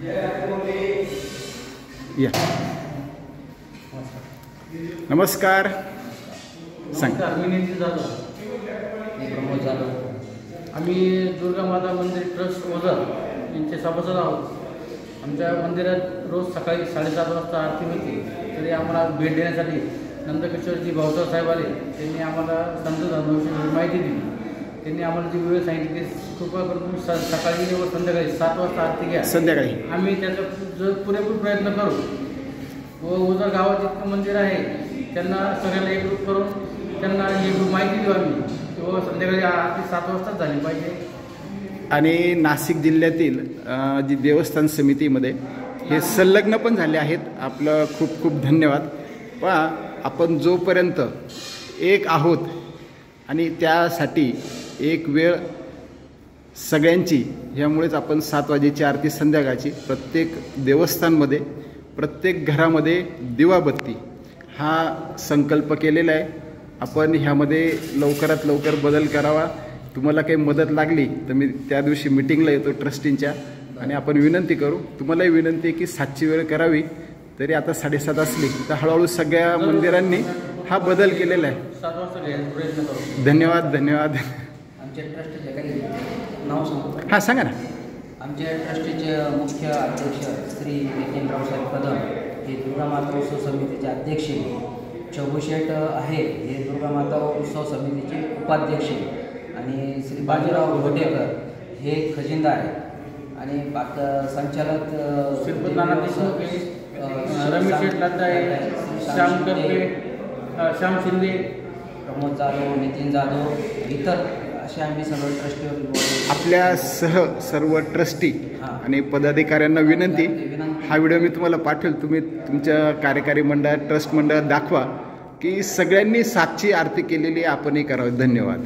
या नमस्कार. सांग. मी नितीन जाधव, प्रमोद जाधव. आम्ही दुर्गा माता मंदिर ट्रस्ट ओझर यांचे सभासद आहोत. आमच्या मंदिरात रोज सकाळी 7:30 वाजता आरती होती. तरी आम्हाला भेट देण्यासाठी नंदकिशोरजी भाऊसाहेब साहेब आले. त्यांनी आम्हाला संत धर्माविषयी माहिती दिली. त्यांनी आम्हाला जी वेळ सांगितली की कृपा करून तुम्ही सकाळी व संध्याकाळी 7 वाजता आरती घ्या. संध्याकाळी आम्ही त्याचा पुरेपूर प्रयत्न करू. व ओझर गावात जितकं मंदिर आहे त्यांना सगळ्यांना एकरूप करून त्यांना ही माहिती देऊ आम्ही किंवा संध्याकाळी आरती 7 वाजताच झाली पाहिजे. आणि नाशिक जिल्ह्यातील जी देवस्थान समितीमध्ये हे संलग्न पण झाले आहेत. आपलं खूप खूप धन्यवाद. पहा, आपण जोपर्यंत एक आहोत आणि त्यासाठी एक वेळ सगळ्यांची, ह्यामुळेच आपण 7 वाजेची आरती संध्याकाळची प्रत्येक देवस्थानमध्ये प्रत्येक घरामध्ये दिवाबत्ती हा संकल्प केलेला आहे. आपण ह्यामध्ये लवकरात लवकर बदल करावा. तुम्हाला काही मदत लागली तर मी त्या दिवशी मीटिंगला येतो ट्रस्टींच्या आणि आपण विनंती करू. तुम्हालाही विनंती आहे की 7ची वेळ करावी. तरी आता 7:30 असली तर हळूहळू सगळ्या मंदिरांनी हा बदल केलेला आहे. 7 वाजता घ्यायचा प्रयत्न करू. धन्यवाद धन्यवाद. आमच्या ट्रस्टीचे काही नाव सांगतो. हां सांगा ना. आमच्या ट्रस्टीचे मुख्य अध्यक्ष श्री नितीनराव साहेब कदम हे दुर्गा माता उत्सव समितीचे अध्यक्ष. चौगुशेठ आहे हे दुर्गा माता उत्सव समितीचे उपाध्यक्ष. आणि श्री बाजीराव घोटेकर हे खजिनदार आहे. आणि संचालक श्रीपत नाना देशमुख, रमेश शेठ लाटाळे, श्याम करपे, श्याम शिंदे, प्रमोद जाधव, नितीन जाधव, इतर असे आम्ही सर्व ट्रस्टीवर आपल्या सर्व ट्रस्टी आणि पदाधिकाऱ्यांना विनंती, हा व्हिडिओ मी तुम्हाला पाठवेल. तुम्ही तुमच्या कार्यकारी मंडळात ट्रस्ट मंडळात दाखवा की सगळ्यांनी 7ची आरती केलेली आपणही करावी. धन्यवाद.